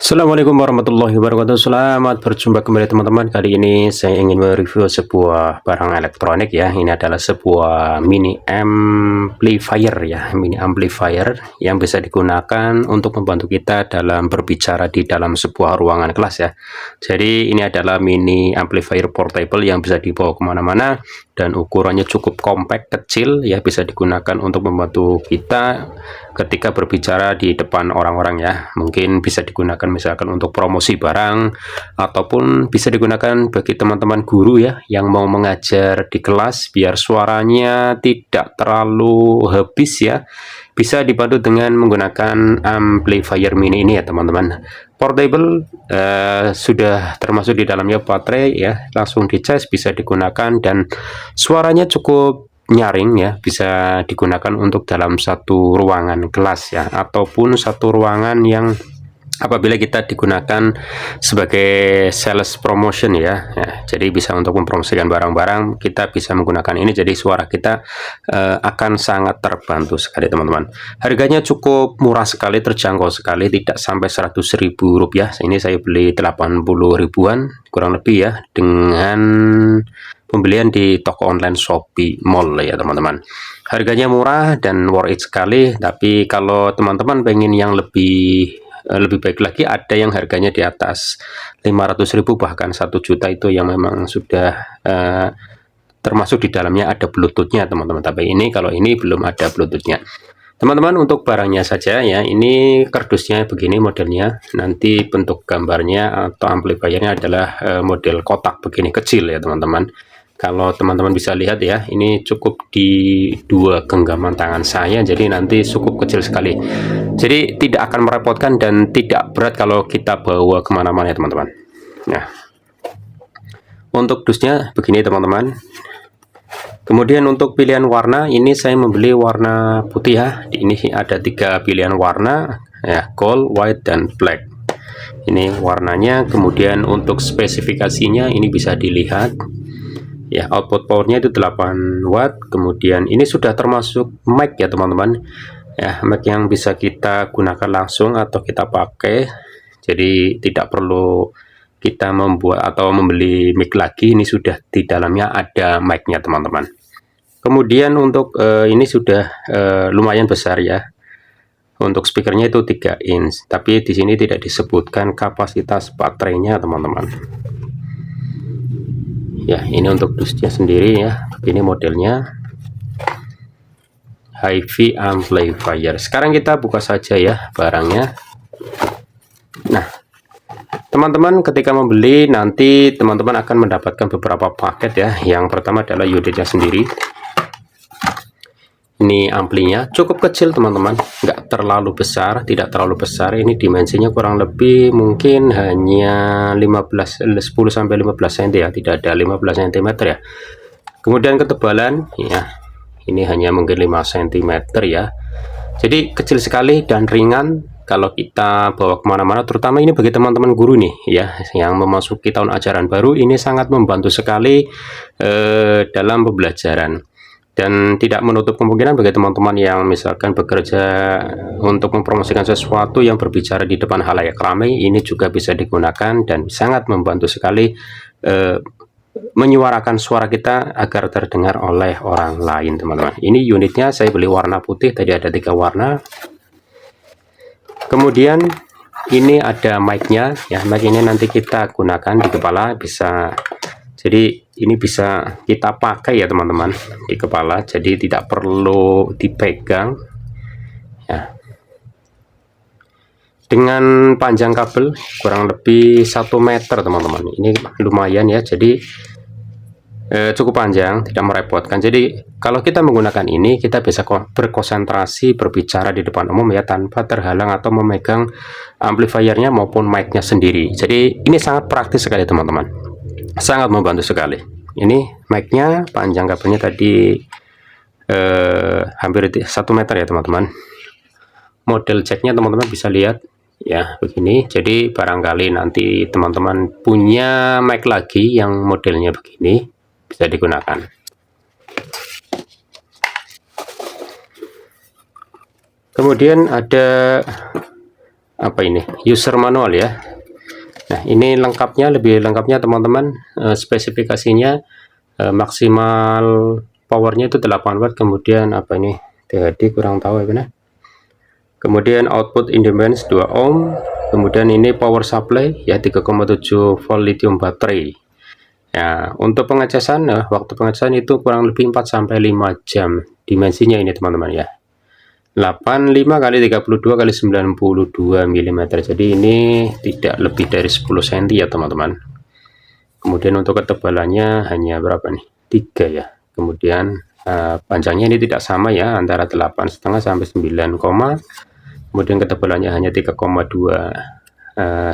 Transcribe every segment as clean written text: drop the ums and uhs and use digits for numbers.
Assalamualaikum warahmatullahi wabarakatuh. Selamat berjumpa kembali teman-teman. Kali ini saya ingin mereview sebuah barang elektronik ya. Ini adalah sebuah mini amplifier ya, mini amplifier yang bisa digunakan untuk membantu kita dalam berbicara di dalam sebuah ruangan kelas ya. Jadi ini adalah mini amplifier portable yang bisa dibawa kemana-mana dan ukurannya cukup compact, kecil ya, bisa digunakan untuk membantu kita ketika berbicara di depan orang-orang ya. Mungkin bisa digunakan misalkan untuk promosi barang, ataupun bisa digunakan bagi teman-teman guru ya yang mau mengajar di kelas biar suaranya tidak terlalu habis ya. Bisa dibantu dengan menggunakan amplifier mini ini ya teman-teman. Portable, sudah termasuk di dalamnya baterai ya, langsung dicas, bisa digunakan dan suaranya cukup nyaring ya, bisa digunakan untuk dalam satu ruangan kelas ya, ataupun satu ruangan yang apabila kita digunakan sebagai sales promotion ya, jadi bisa untuk mempromosikan barang-barang, kita bisa menggunakan ini, jadi suara kita akan sangat terbantu sekali teman-teman. Harganya cukup murah sekali, terjangkau sekali, tidak sampai 100.000 rupiah. Ini saya beli 80 ribuan kurang lebih ya, dengan pembelian di toko online Shopee Mall ya teman-teman. Harganya murah dan worth it sekali, tapi kalau teman-teman pengen yang lebih baik lagi, ada yang harganya di atas 500.000 bahkan 1 juta, itu yang memang sudah termasuk di dalamnya ada bluetoothnya teman-teman. Tapi ini, kalau ini belum ada bluetoothnya teman-teman. Untuk barangnya saja ya, ini kardusnya begini modelnya, nanti bentuk gambarnya atau amplifiernya adalah model kotak begini, kecil ya teman-teman. Kalau teman-teman bisa lihat ya, ini cukup di dua genggaman tangan saya, jadi nanti cukup kecil sekali, jadi tidak akan merepotkan dan tidak berat kalau kita bawa kemana-mana ya teman-teman. Nah, untuk dusnya begini teman-teman. Kemudian untuk pilihan warna, ini saya membeli warna putih ya. Ini ada 3 pilihan warna ya, gold, white, dan black. Ini warnanya. Kemudian untuk spesifikasinya ini bisa dilihat ya, output powernya itu 8 watt. Kemudian ini sudah termasuk mic ya teman-teman ya, mic yang bisa kita gunakan langsung atau kita pakai, jadi tidak perlu kita membuat atau membeli mic lagi. Ini sudah di dalamnya ada mic-nya teman-teman. Kemudian untuk ini sudah lumayan besar ya. Untuk speakernya itu 3 inch, tapi di sini tidak disebutkan kapasitas baterainya teman-teman. Ya, ini untuk dusnya sendiri ya, ini modelnya HiFi amplifier. Sekarang kita buka saja ya barangnya. Nah teman-teman, ketika membeli nanti teman-teman akan mendapatkan beberapa paket ya. Yang pertama adalah unitnya sendiri. Ini amplinya cukup kecil teman-teman, nggak terlalu besar, tidak terlalu besar. Ini dimensinya kurang lebih mungkin hanya 10 sampai 15 cm ya, tidak ada 15 cm ya. Kemudian ketebalan ya, ini hanya mungkin 5 cm ya, jadi kecil sekali dan ringan kalau kita bawa kemana-mana. Terutama ini bagi teman-teman guru nih ya, yang memasuki tahun ajaran baru, ini sangat membantu sekali dalam pembelajaran. Dan tidak menutup kemungkinan bagi teman-teman yang misalkan bekerja untuk mempromosikan sesuatu yang berbicara di depan halayak ramai, ini juga bisa digunakan dan sangat membantu sekali menyuarakan suara kita agar terdengar oleh orang lain teman-teman. Ini unitnya saya beli warna putih, tadi ada 3 warna. Kemudian ini ada mic-nya ya, mic ini nanti kita gunakan di kepala, bisa, jadi ini bisa kita pakai ya teman-teman di kepala, jadi tidak perlu dipegang ya. Dengan panjang kabel kurang lebih 1 meter teman-teman, ini lumayan ya, jadi cukup panjang, tidak merepotkan. Jadi kalau kita menggunakan ini, kita bisa berkonsentrasi berbicara di depan umum ya, tanpa terhalang atau memegang amplifiernya maupun mic-nya sendiri. Jadi ini sangat praktis sekali teman-teman, sangat membantu sekali. Ini mic-nya, panjang kabelnya tadi hampir 1 meter ya teman-teman. Model jack-nya teman-teman bisa lihat ya begini. Jadi barangkali nanti teman-teman punya mic lagi yang modelnya begini, bisa digunakan. Kemudian ada apa ini, user manual ya. Nah, ini lengkapnya, lebih lengkapnya teman-teman, spesifikasinya maksimal powernya itu 8 watt, kemudian apa ini, THD kurang tahu ya benar. Kemudian output impedance 2 ohm, kemudian ini power supply ya 3,7 volt lithium baterai. Ya, untuk pengecasan, waktu pengecasan itu kurang lebih 4 sampai 5 jam. Dimensinya ini teman-teman ya. 85 kali 32 kali 92 mm. Jadi ini tidak lebih dari 10 cm ya teman-teman. Kemudian untuk ketebalannya hanya berapa nih? 3 ya. Kemudian panjangnya ini tidak sama ya, antara 8,5 sampai 9, kemudian ketebalannya hanya 3,2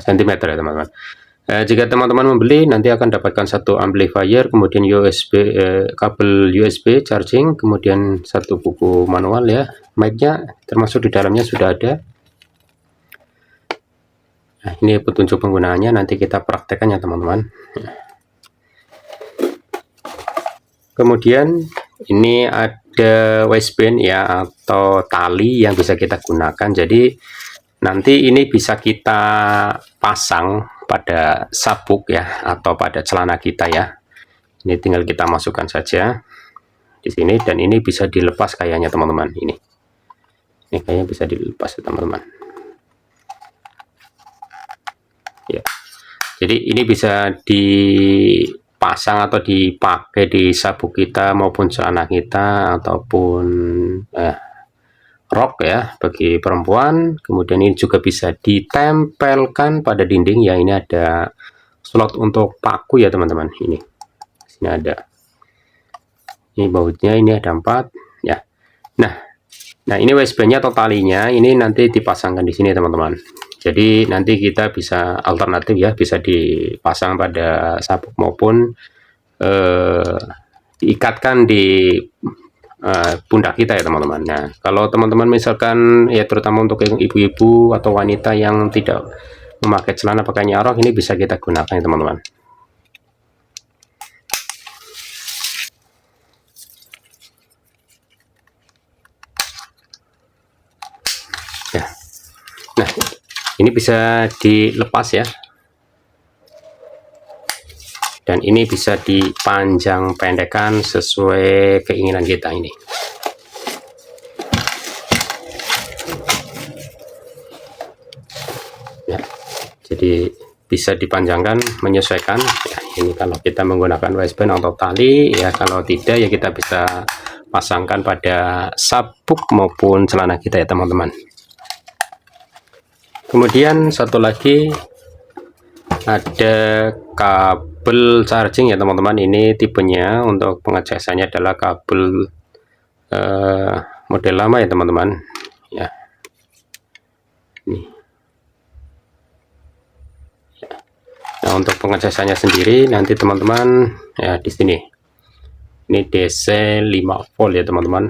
cm ya teman-teman. Jika teman-teman membeli, nanti akan dapatkan satu amplifier, kemudian USB, kabel USB charging, kemudian satu buku manual ya, mic-nya termasuk di dalamnya sudah ada. Nah, ini petunjuk penggunaannya, nanti kita praktekkan ya teman-teman. Kemudian ini ada waistband ya, atau tali yang bisa kita gunakan. Jadi nanti ini bisa kita pasang pada sabuk ya, atau pada celana kita ya. Ini tinggal kita masukkan saja di sini, dan ini bisa dilepas kayaknya teman-teman. Ini kayaknya bisa dilepas ya teman-teman ya. Jadi ini bisa dipasang atau dipakai di sabuk kita maupun celana kita, ataupun rok ya bagi perempuan. Kemudian ini juga bisa ditempelkan pada dinding ya. Ini ada slot untuk paku ya teman-teman. Ini sini ada, ini bautnya, ini ada 4 ya. Nah ini waistbandnya atau talinya ini nanti dipasangkan di sini teman-teman. Jadi nanti kita bisa alternatif ya, bisa dipasang pada sabuk maupun diikatkan di pundak kita ya teman-teman. Nah, kalau teman-teman misalkan ya, terutama untuk ibu-ibu atau wanita yang tidak memakai celana, pakainya rok, ini bisa kita gunakan ya teman-teman. Ya. Nah, ini bisa dilepas ya. Dan ini bisa dipanjang pendekkan sesuai keinginan kita ini. Ya, jadi bisa dipanjangkan menyesuaikan ya. Ini kalau kita menggunakan waistband atau tali ya, kalau tidak ya kita bisa pasangkan pada sabuk maupun celana kita ya teman-teman. Kemudian satu lagi ada kabel charging ya teman-teman. Ini tipenya untuk pengecasannya adalah kabel model lama ya teman-teman ya. Ini ya. Nah, untuk pengecasannya sendiri nanti teman-teman ya di sini. Ini DC 5 volt ya teman-teman.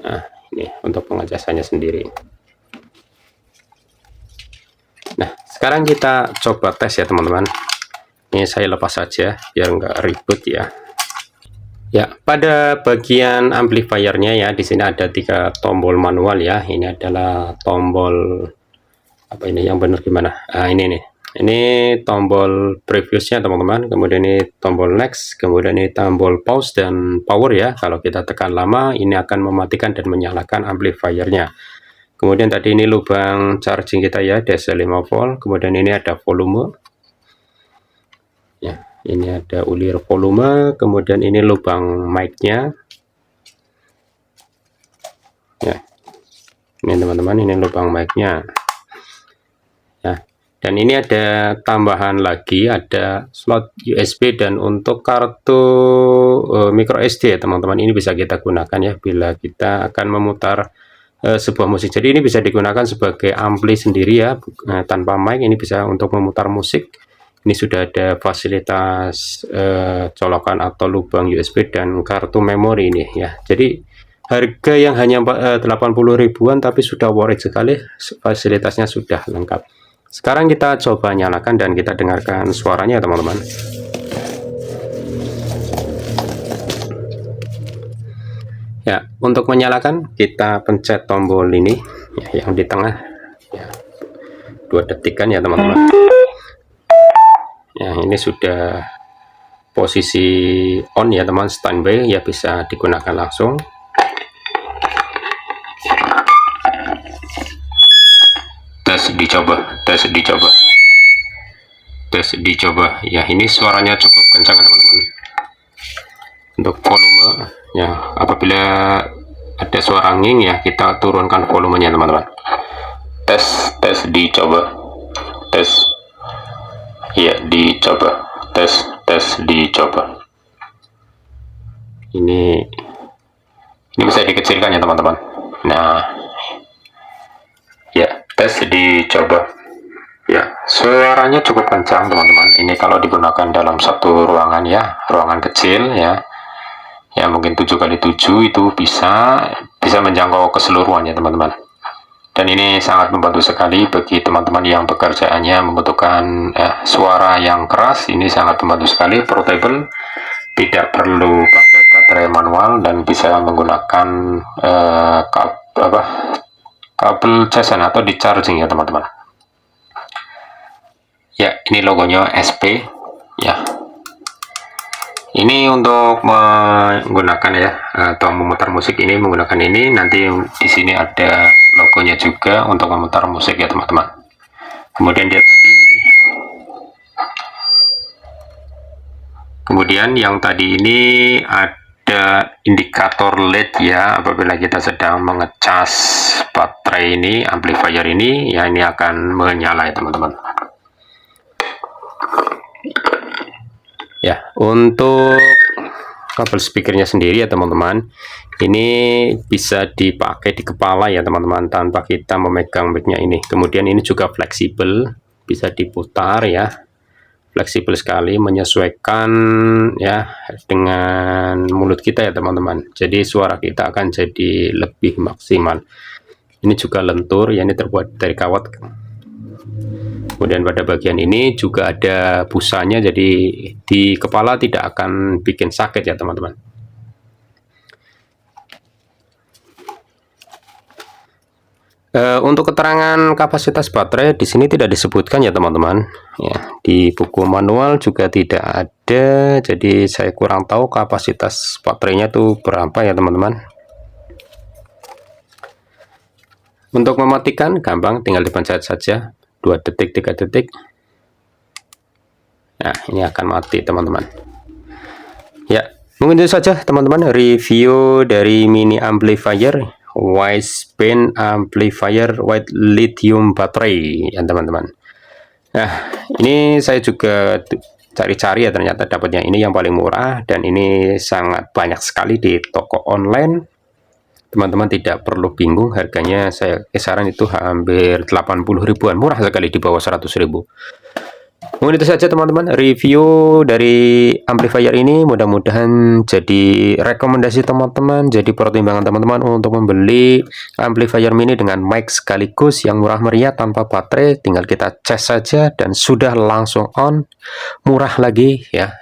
Nah, ini untuk pengecasannya sendiri. Nah, sekarang kita coba tes ya teman-teman. Ini saya lepas saja biar nggak ribet ya. Ya, pada bagian amplifiernya ya, di sini ada 3 tombol manual ya. Ini adalah tombol apa ini yang benar gimana? Nah, ini nih. Ini tombol previousnya teman-teman. Kemudian ini tombol next, kemudian ini tombol pause dan power ya. Kalau kita tekan lama, ini akan mematikan dan menyalakan amplifiernya. Kemudian tadi ini lubang charging kita ya, DC 5 volt. Kemudian ini ada volume. Ya, ini ada ulir volume. Kemudian ini lubang mic-nya. Ya. Ini teman-teman, ini lubang mic-nya. Ya. Dan ini ada tambahan lagi, ada slot USB dan untuk kartu micro SD ya teman-teman. Ini bisa kita gunakan ya bila kita akan memutar sebuah musik. Jadi ini bisa digunakan sebagai ampli sendiri ya, tanpa mic. Ini bisa untuk memutar musik. Ini sudah ada fasilitas colokan atau lubang USB dan kartu memori ini ya. Jadi harga yang hanya 80 ribuan tapi sudah worth it sekali, fasilitasnya sudah lengkap. Sekarang kita coba nyalakan dan kita dengarkan suaranya teman-teman. Ya, untuk menyalakan kita pencet tombol ini ya, yang di tengah ya, 2 detikan ya teman-teman. Ya, ini sudah posisi on ya teman, standby ya, bisa digunakan langsung. Tes dicoba ya, ini suaranya cukup kencang teman-teman. Untuk volume ya, apabila ada suara nging ya, kita turunkan volumenya teman-teman. Tes dicoba, tes ya, dicoba, tes dicoba. Ini bisa dikecilkan ya teman-teman. Nah ya, tes dicoba ya, suaranya cukup kencang teman-teman. Ini kalau digunakan dalam satu ruangan ya, ruangan kecil ya, mungkin 7x7 itu bisa menjangkau keseluruhannya teman-teman. Dan ini sangat membantu sekali bagi teman-teman yang pekerjaannya membutuhkan suara yang keras. Ini sangat membantu sekali, portable, tidak perlu pakai baterai manual, dan bisa menggunakan kabel casan atau di charging ya teman-teman. Ya, ini logonya SP ya. Ini untuk menggunakan ya, atau memutar musik ini menggunakan ini. Nanti di sini ada logonya juga untuk memutar musik ya teman-teman. Kemudian yang tadi ini ada indikator LED ya, apabila kita sedang mengecas baterai ini, amplifier ini ya, ini akan menyala ya teman-teman. Ya, untuk kabel speakernya sendiri ya teman-teman, ini bisa dipakai di kepala ya teman-teman, tanpa kita memegang mic-nya ini. Kemudian ini juga fleksibel, bisa diputar ya, fleksibel sekali, menyesuaikan ya dengan mulut kita ya teman-teman. Jadi suara kita akan jadi lebih maksimal. Ini juga lentur ya, ini terbuat dari kawat. Kemudian pada bagian ini juga ada busanya, jadi di kepala tidak akan bikin sakit ya teman-teman. Untuk keterangan kapasitas baterai di sini tidak disebutkan ya teman-teman. Ya, di buku manual juga tidak ada, jadi saya kurang tahu kapasitas baterainya tuh berapa ya teman-teman. Untuk mematikan gampang, tinggal dipencet saja 2 detik, 3 detik. Nah, ini akan mati teman-teman. Ya, mungkin itu saja teman-teman review dari mini amplifier wideband amplifier white lithium baterai ya teman-teman. Nah, ini saya juga cari-cari ya, ternyata dapatnya ini yang paling murah, dan ini sangat banyak sekali di toko online. Teman-teman tidak perlu bingung, harganya saya kisaran itu hampir 80 ribuan, murah sekali, di bawah 100 ribu. Mungkin itu saja teman-teman review dari amplifier ini, mudah-mudahan jadi rekomendasi teman-teman, jadi pertimbangan teman-teman untuk membeli amplifier mini dengan mic sekaligus yang murah meriah tanpa baterai. Tinggal kita cas saja dan sudah langsung on, murah lagi ya.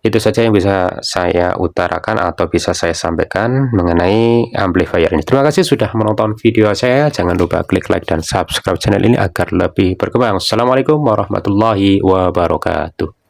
Itu saja yang bisa saya utarakan atau bisa saya sampaikan mengenai amplifier ini. Terima kasih sudah menonton video saya. Jangan lupa klik like dan subscribe channel ini agar lebih berkembang. Assalamualaikum warahmatullahi wabarakatuh.